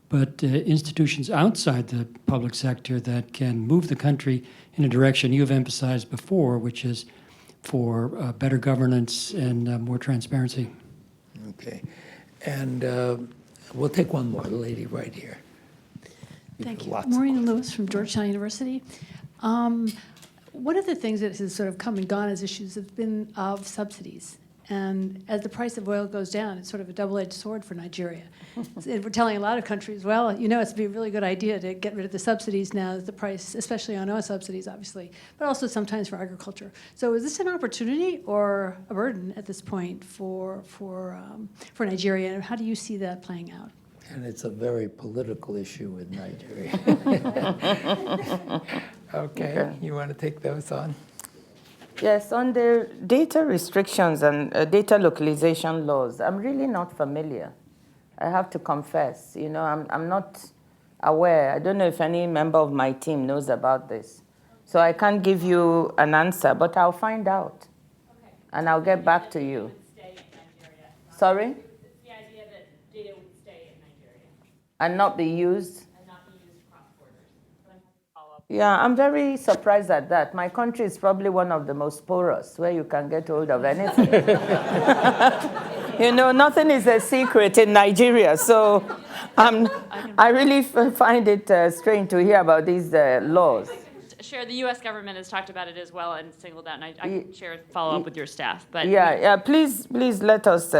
but institutions outside the public sector that can move the country in a direction you've emphasized before, which is for better governance and more transparency? Okay. And we'll take one more, the lady right here. Thank you. Lots of Maureen questions. Lewis from Georgetown University. One of the things that has sort of come and gone as issues have been of subsidies. And as the price of oil goes down, it's sort of a double-edged sword for Nigeria. We're telling a lot of countries, well, it's be a really good idea to get rid of the subsidies now that the price, especially on oil subsidies, obviously, but also sometimes for agriculture. So is this an opportunity or a burden at this point for Nigeria? And how do you see that playing out? And it's a very political issue in Nigeria. Okay, you want to take those on? Yes, on the data restrictions and data localization laws, I'm really not familiar. I have to confess, I'm not aware. I don't know if any member of my team knows about this. So I can't give you an answer, but I'll find out. Okay. And I'll get back to you. Stay in Nigeria. Sorry? It's the idea that data would stay in Nigeria. And not be used? And not be used cross borders. But I'm happy to follow up. Yeah, I'm very surprised at that. My country is probably one of the most porous, where you can get hold of anything. Nothing is a secret in Nigeria, so I really find it strange to hear about these laws. Share, the U.S. government has talked about it as well and singled out, and I can share, follow up with your staff. But please let us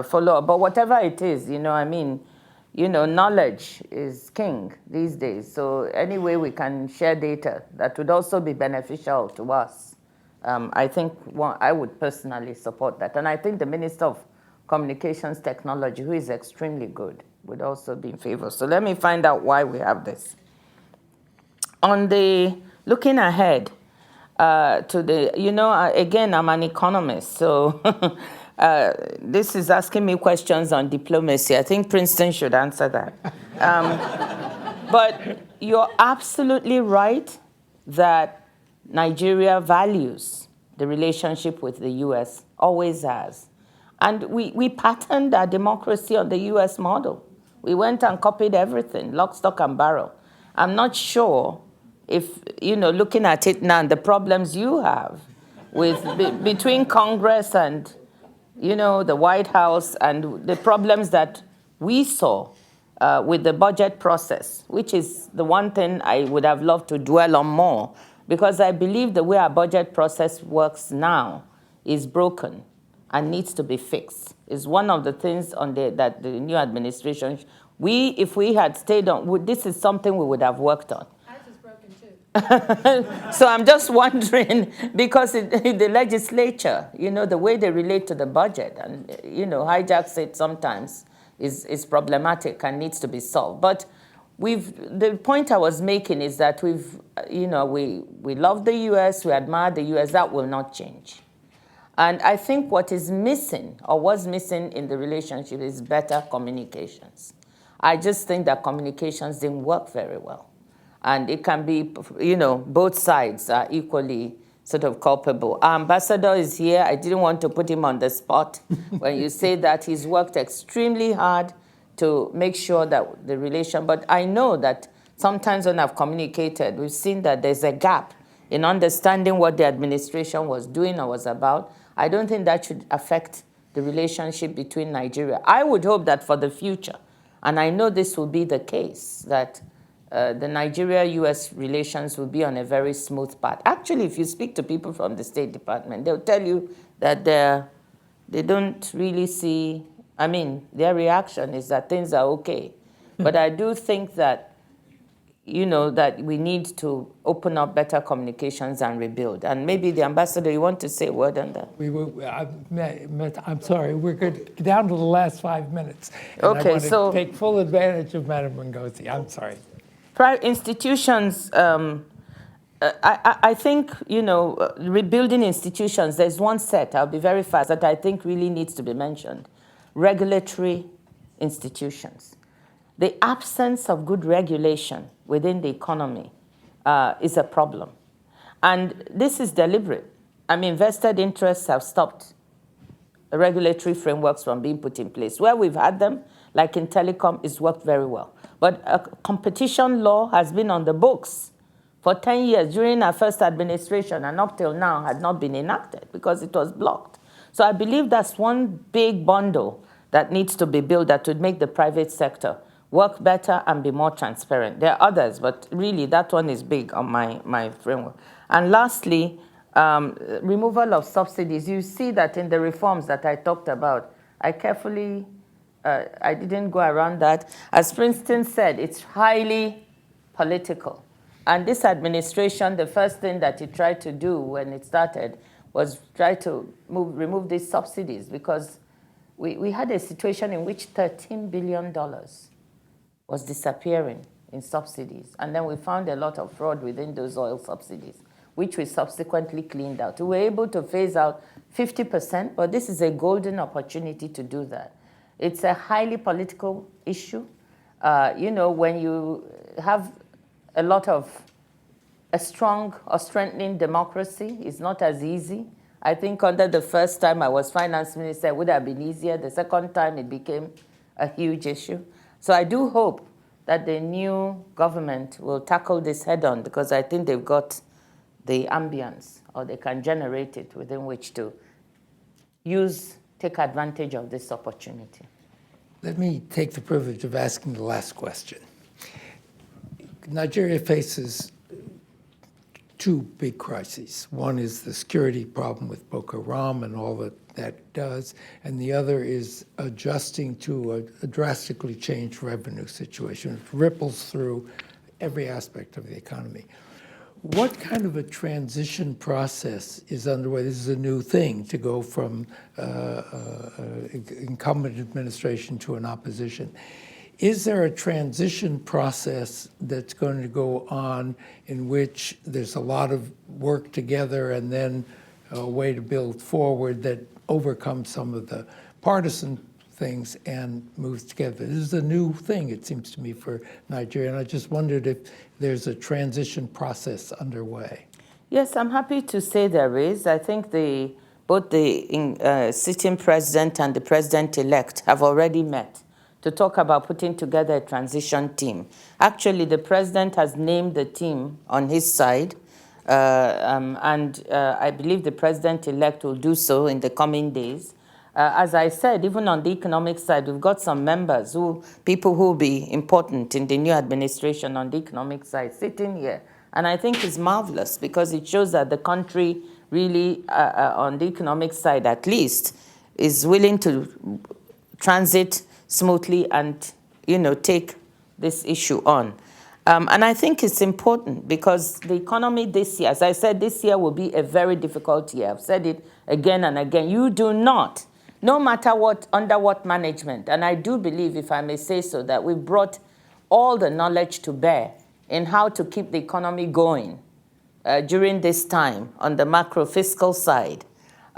follow up. But whatever it is, knowledge is king these days. So any way we can share data that would also be beneficial to us, I think I would personally support that. And I think the Minister of Communications Technology, who is extremely good, would also be in favor. So let me find out why we have this. On the looking ahead to the, again, I'm an economist, so this is asking me questions on diplomacy. I think Princeton should answer that. But you're absolutely right that Nigeria values the relationship with the U.S., always has. And we patterned our democracy on the U.S. model. We went and copied everything, lock, stock, and barrel. I'm not sure if, looking at it now, the problems you have between Congress and, the White House, and the problems that we saw with the budget process, which is the one thing I would have loved to dwell on more, because I believe the way our budget process works now is broken and needs to be fixed. It's one of the things that the new administration, if we had stayed on, this is something we would have worked on. Ours is broken too. So I'm just wondering, because the legislature, the way they relate to the budget and, hijacks it sometimes is problematic and needs to be solved. But the point I was making is that we love the U.S., we admire the U.S., that will not change. And I think what is missing, or was missing in the relationship, is better communications. I just think that communications didn't work very well. And it can be, both sides are equally sort of culpable. Our ambassador is here. I didn't want to put him on the spot when you say that. He's worked extremely hard to make sure that the relation, but I know that sometimes when I've communicated, we've seen that there's a gap in understanding what the administration was doing or was about. I don't think that should affect the relationship between Nigeria. I would hope that for the future, and I know this will be the case, that the Nigeria-U.S. relations will be on a very smooth path. Actually, if you speak to people from the State Department, they'll tell you that they don't really see, their reaction is that things are okay. But I do think that, that we need to open up better communications and rebuild. And maybe the ambassador, you want to say a word on that? I'm sorry, we're good. Down to the last 5 minutes. And Okay, I want to take full advantage of Madam Ngozi. I'm sorry. Private institutions, I think, rebuilding institutions, there's one set, I'll be very fast, that I think really needs to be mentioned. Regulatory institutions. The absence of good regulation within the economy is a problem. And this is deliberate. Vested interests have stopped regulatory frameworks from being put in place. Where we've had them, like in telecom, it's worked very well. But competition law has been on the books for 10 years during our first administration, and up till now had not been enacted because it was blocked. So I believe that's one big bundle that needs to be built that would make the private sector work better and be more transparent. There are others, but really that one is big on my framework. And lastly, removal of subsidies. You see that in the reforms that I talked about, I didn't go around that. As Princeton said, it's highly political. And this administration, the first thing that it tried to do when it started was try to remove these subsidies, because we had a situation in which $13 billion was disappearing in subsidies. And then we found a lot of fraud within those oil subsidies, which we subsequently cleaned out. We were able to phase out 50%, but this is a golden opportunity to do that. It's a highly political issue. When you have a strong or strengthening democracy, it's not as easy. I think under the first time I was finance minister, it would have been easier. The second time it became a huge issue. So I do hope that the new government will tackle this head on, because I think they've got the ambience, or they can generate it within which to take advantage of this opportunity. Let me take the privilege of asking the last question. Nigeria faces two big crises. One is the security problem with Boko Haram and all that does, and the other is adjusting to a drastically changed revenue situation. It ripples through every aspect of the economy. What kind of a transition process is underway? This is a new thing, to go from incumbent administration to an opposition. Is there a transition process that's going to go on in which there's a lot of work together and then a way to build forward that overcomes some of the partisan things and moves together? This is a new thing, it seems to me, for Nigeria, and I just wondered if there's a transition process underway. Yes, I'm happy to say there is. I think both the sitting president and the president-elect have already met to talk about putting together a transition team. Actually, the president has named the team on his side, I believe the president-elect will do so in the coming days. As I said, even on the economic side, we've got some members, people who will be important in the new administration on the economic side, sitting here. And I think it's marvelous because it shows that the country really, on the economic side at least, is willing to transit smoothly and, take this issue on. And I think it's important because the economy this year, as I said, this year will be a very difficult year. I've said it again and again. You do not, no matter what, under what management, and I do believe, if I may say so, that we've brought all the knowledge to bear in how to keep the economy going during this time on the macro fiscal side.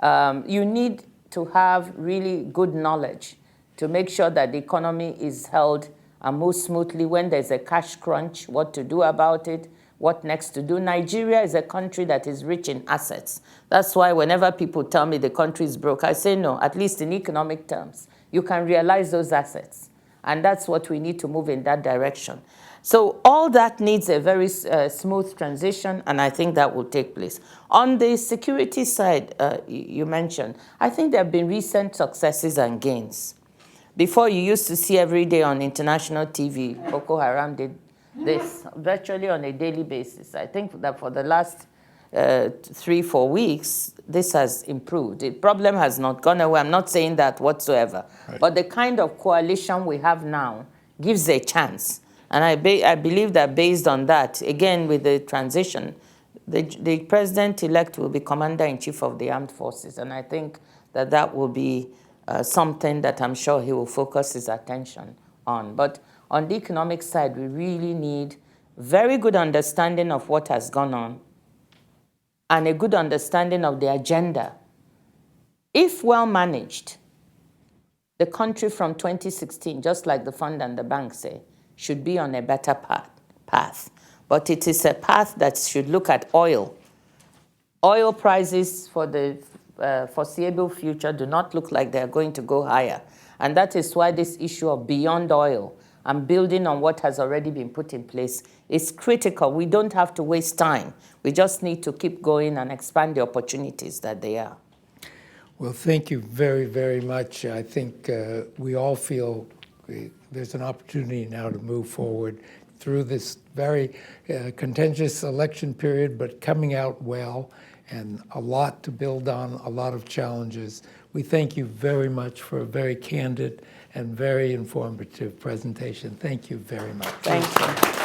You need to have really good knowledge to make sure that the economy is held and moves smoothly when there's a cash crunch, what to do about it, what next to do. Nigeria is a country that is rich in assets. That's why whenever people tell me the country is broke, I say no, at least in economic terms. You can realize those assets. And that's what we need to move in that direction. So all that needs a very smooth transition, and I think that will take place. On the security side, you mentioned, I think there have been recent successes and gains. Before, you used to see every day on international TV, Boko Haram did this virtually on a daily basis. I think that for the last 3-4 weeks, this has improved. The problem has not gone away. I'm not saying that whatsoever. Right. But the kind of coalition we have now gives a chance. And I believe that based on that, again, with the transition, the president-elect will be commander-in-chief of the armed forces. And I think that that will be something that I'm sure he will focus his attention on. But on the economic side, we really need very good understanding of what has gone on and a good understanding of the agenda. If well managed, the country from 2016, just like the fund and the bank say, should be on a better path. But it is a path that should look at oil. Oil prices for the foreseeable future do not look like they're going to go higher. And that is why this issue of beyond oil and building on what has already been put in place is critical. We don't have to waste time. We just need to keep going and expand the opportunities that they are. Well, thank you very, very much. I think we all feel there's an opportunity now to move forward through this very contentious election period, but coming out well, and a lot to build on, a lot of challenges. We thank you very much for a very candid and very informative presentation. Thank you very much. Thank you.